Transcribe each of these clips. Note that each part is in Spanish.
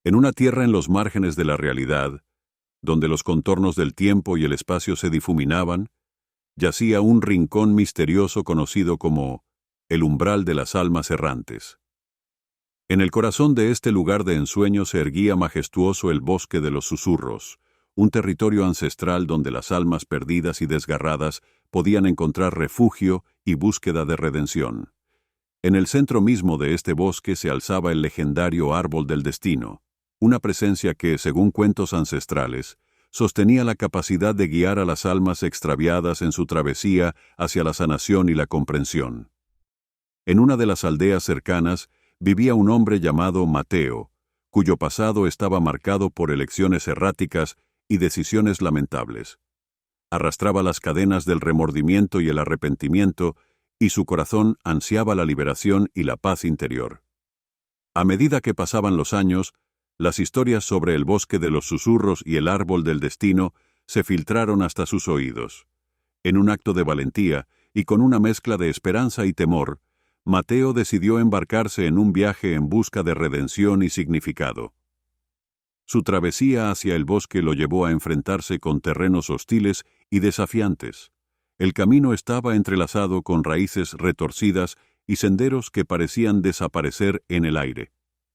En una tierra en los márgenes de la realidad, donde los contornos del tiempo y el espacio se difuminaban, yacía un rincón misterioso conocido como el umbral de las almas errantes. En el corazón de este lugar de ensueño se erguía majestuoso el bosque de los susurros, un territorio ancestral donde las almas perdidas y desgarradas podían encontrar refugio y búsqueda de redención. En el centro mismo de este bosque se alzaba el legendario árbol del destino, una presencia que, según cuentos ancestrales, sostenía la capacidad de guiar a las almas extraviadas en su travesía hacia la sanación y la comprensión. En una de las aldeas cercanas vivía un hombre llamado Mateo, cuyo pasado estaba marcado por elecciones erráticas y decisiones lamentables. Arrastraba las cadenas del remordimiento y el arrepentimiento, y su corazón ansiaba la liberación y la paz interior. A medida que pasaban los años, las historias sobre el bosque de los susurros y el árbol del destino se filtraron hasta sus oídos. En un acto de valentía y con una mezcla de esperanza y temor, Mateo decidió embarcarse en un viaje en busca de redención y significado. Su travesía hacia el bosque lo llevó a enfrentarse con terrenos hostiles y desafiantes. El camino estaba entrelazado con raíces retorcidas y senderos que parecían desaparecer en el aire.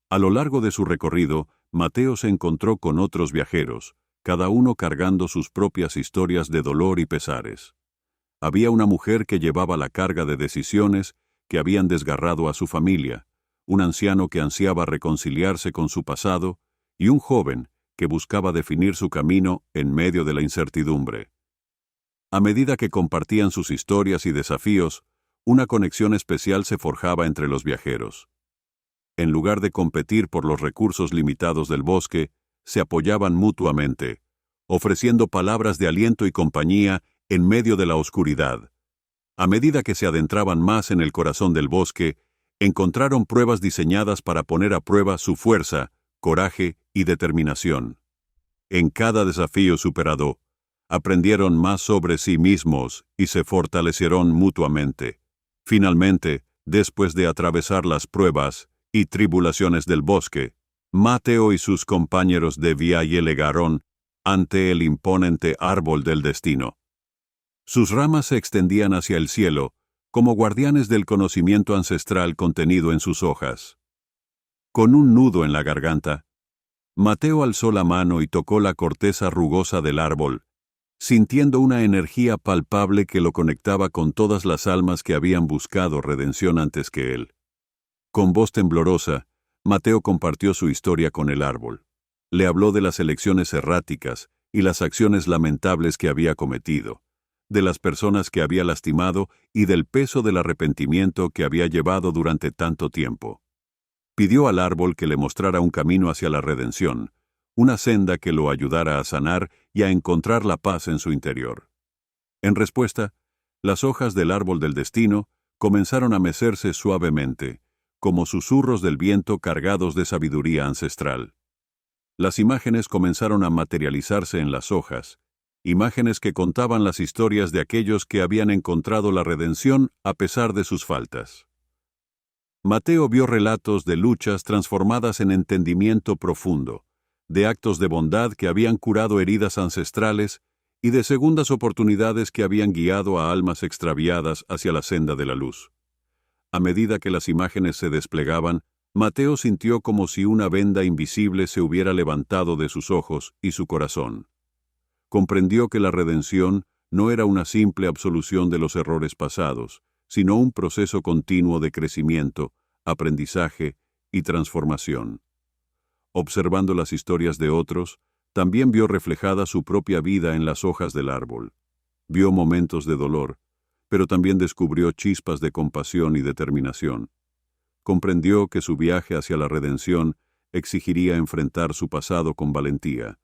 A lo largo de su recorrido, Mateo se encontró con otros viajeros, cada uno cargando sus propias historias de dolor y pesares. Había una mujer que llevaba la carga de decisiones que habían desgarrado a su familia, un anciano que ansiaba reconciliarse con su pasado y un joven que buscaba definir su camino en medio de la incertidumbre. A medida que compartían sus historias y desafíos, una conexión especial se forjaba entre los viajeros. En lugar de competir por los recursos limitados del bosque, se apoyaban mutuamente, ofreciendo palabras de aliento y compañía en medio de la oscuridad. A medida que se adentraban más en el corazón del bosque, encontraron pruebas diseñadas para poner a prueba su fuerza, coraje y determinación. En cada desafío superado, aprendieron más sobre sí mismos y se fortalecieron mutuamente. Finalmente, después de atravesar las pruebas y tribulaciones del bosque, Mateo y sus compañeros de viaje llegaron ante el imponente árbol del destino. Sus ramas se extendían hacia el cielo, como guardianes del conocimiento ancestral contenido en sus hojas. Con un nudo en la garganta, Mateo alzó la mano y tocó la corteza rugosa del árbol, sintiendo una energía palpable que lo conectaba con todas las almas que habían buscado redención antes que él. Con voz temblorosa, Mateo compartió su historia con el árbol. Le habló de las elecciones erráticas y las acciones lamentables que había cometido, de las personas que había lastimado y del peso del arrepentimiento que había llevado durante tanto tiempo. Pidió al árbol que le mostrara un camino hacia la redención, una senda que lo ayudara a sanar y a encontrar la paz en su interior. En respuesta, las hojas del árbol del destino comenzaron a mecerse suavemente, como susurros del viento cargados de sabiduría ancestral. Las imágenes comenzaron a materializarse en las hojas, imágenes que contaban las historias de aquellos que habían encontrado la redención a pesar de sus faltas. Mateo vio relatos de luchas transformadas en entendimiento profundo, de actos de bondad que habían curado heridas ancestrales y de segundas oportunidades que habían guiado a almas extraviadas hacia la senda de la luz. A medida que las imágenes se desplegaban, Mateo sintió como si una venda invisible se hubiera levantado de sus ojos y su corazón. Comprendió que la redención no era una simple absolución de los errores pasados, sino un proceso continuo de crecimiento, aprendizaje y transformación. Observando las historias de otros, también vio reflejada su propia vida en las hojas del árbol. Vio momentos de dolor, pero también descubrió chispas de compasión y determinación. Comprendió que su viaje hacia la redención exigiría enfrentar su pasado con valentía,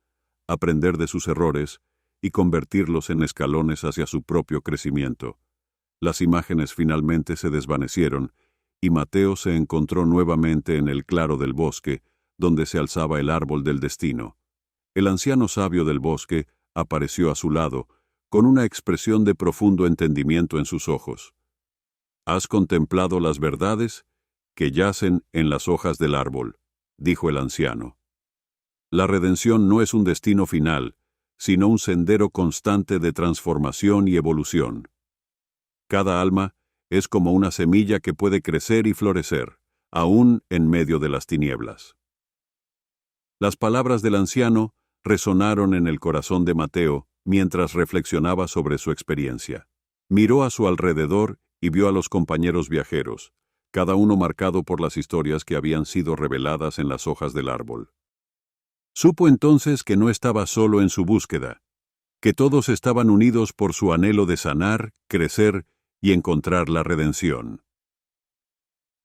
aprender de sus errores y convertirlos en escalones hacia su propio crecimiento. Las imágenes finalmente se desvanecieron y Mateo se encontró nuevamente en el claro del bosque, donde se alzaba el árbol del destino. El anciano sabio del bosque apareció a su lado, con una expresión de profundo entendimiento en sus ojos. «¿Has contemplado las verdades que yacen en las hojas del árbol?», dijo el anciano. La redención no es un destino final, sino un sendero constante de transformación y evolución. Cada alma es como una semilla que puede crecer y florecer, aún en medio de las tinieblas. Las palabras del anciano resonaron en el corazón de Mateo mientras reflexionaba sobre su experiencia. Miró a su alrededor y vio a los compañeros viajeros, cada uno marcado por las historias que habían sido reveladas en las hojas del árbol. Supo entonces que no estaba solo en su búsqueda, que todos estaban unidos por su anhelo de sanar, crecer y encontrar la redención.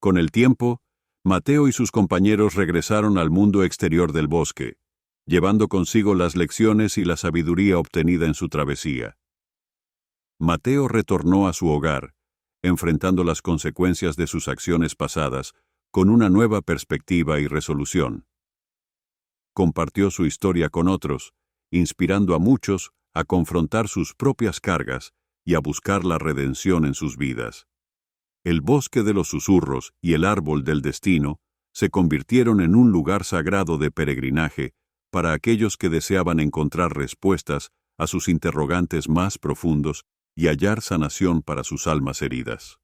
Con el tiempo, Mateo y sus compañeros regresaron al mundo exterior del bosque, llevando consigo las lecciones y la sabiduría obtenida en su travesía. Mateo retornó a su hogar, enfrentando las consecuencias de sus acciones pasadas con una nueva perspectiva y resolución. Compartió su historia con otros, inspirando a muchos a confrontar sus propias cargas y a buscar la redención en sus vidas. El bosque de los susurros y el árbol del destino se convirtieron en un lugar sagrado de peregrinaje para aquellos que deseaban encontrar respuestas a sus interrogantes más profundos y hallar sanación para sus almas heridas.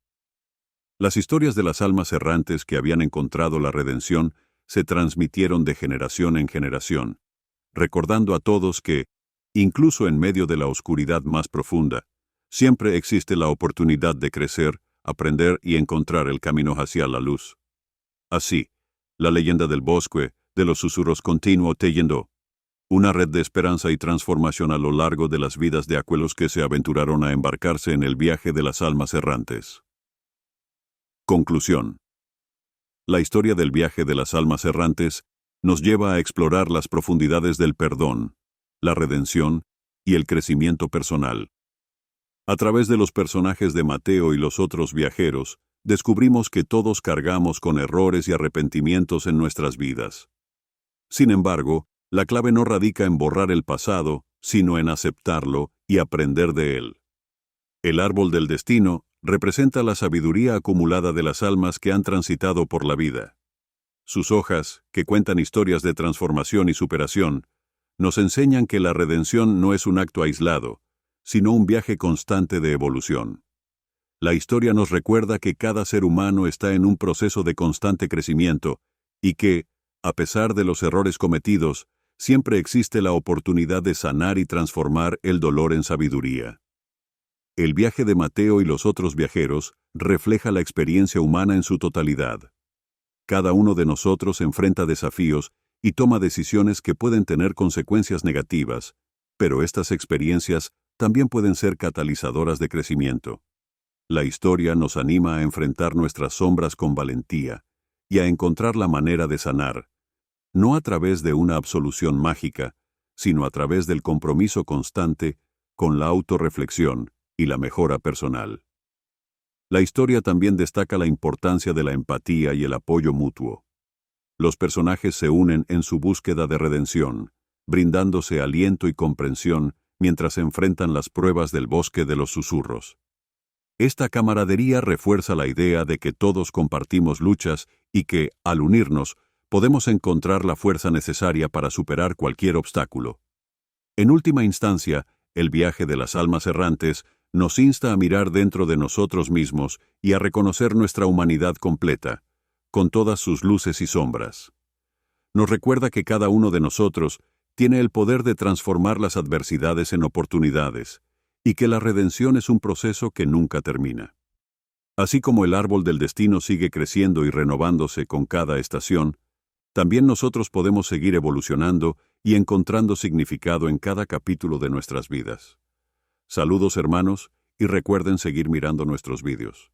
Las historias de las almas errantes que habían encontrado la redención se transmitieron de generación en generación, recordando a todos que, incluso en medio de la oscuridad más profunda, siempre existe la oportunidad de crecer, aprender y encontrar el camino hacia la luz. Así, la leyenda del bosque de los susurros continuó tejiendo una red de esperanza y transformación a lo largo de las vidas de aquellos que se aventuraron a embarcarse en el viaje de las almas errantes. Conclusión. La historia del viaje de las almas errantes nos lleva a explorar las profundidades del perdón, la redención y el crecimiento personal. A través de los personajes de Mateo y los otros viajeros, descubrimos que todos cargamos con errores y arrepentimientos en nuestras vidas. Sin embargo, la clave no radica en borrar el pasado, sino en aceptarlo y aprender de él. El árbol del destino representa la sabiduría acumulada de las almas que han transitado por la vida. Sus hojas, que cuentan historias de transformación y superación, nos enseñan que la redención no es un acto aislado, sino un viaje constante de evolución. La historia nos recuerda que cada ser humano está en un proceso de constante crecimiento y que, a pesar de los errores cometidos, siempre existe la oportunidad de sanar y transformar el dolor en sabiduría. El viaje de Mateo y los otros viajeros refleja la experiencia humana en su totalidad. Cada uno de nosotros enfrenta desafíos y toma decisiones que pueden tener consecuencias negativas, pero estas experiencias también pueden ser catalizadoras de crecimiento. La historia nos anima a enfrentar nuestras sombras con valentía y a encontrar la manera de sanar, no a través de una absolución mágica, sino a través del compromiso constante con la autorreflexión y la mejora personal. La historia también destaca la importancia de la empatía y el apoyo mutuo. Los personajes se unen en su búsqueda de redención, brindándose aliento y comprensión mientras enfrentan las pruebas del bosque de los susurros. Esta camaradería refuerza la idea de que todos compartimos luchas y que, al unirnos, podemos encontrar la fuerza necesaria para superar cualquier obstáculo. En última instancia, el viaje de las almas errantes nos insta a mirar dentro de nosotros mismos y a reconocer nuestra humanidad completa, con todas sus luces y sombras. Nos recuerda que cada uno de nosotros tiene el poder de transformar las adversidades en oportunidades, y que la redención es un proceso que nunca termina. Así como el árbol del destino sigue creciendo y renovándose con cada estación, también nosotros podemos seguir evolucionando y encontrando significado en cada capítulo de nuestras vidas. Saludos hermanos, y recuerden seguir mirando nuestros vídeos.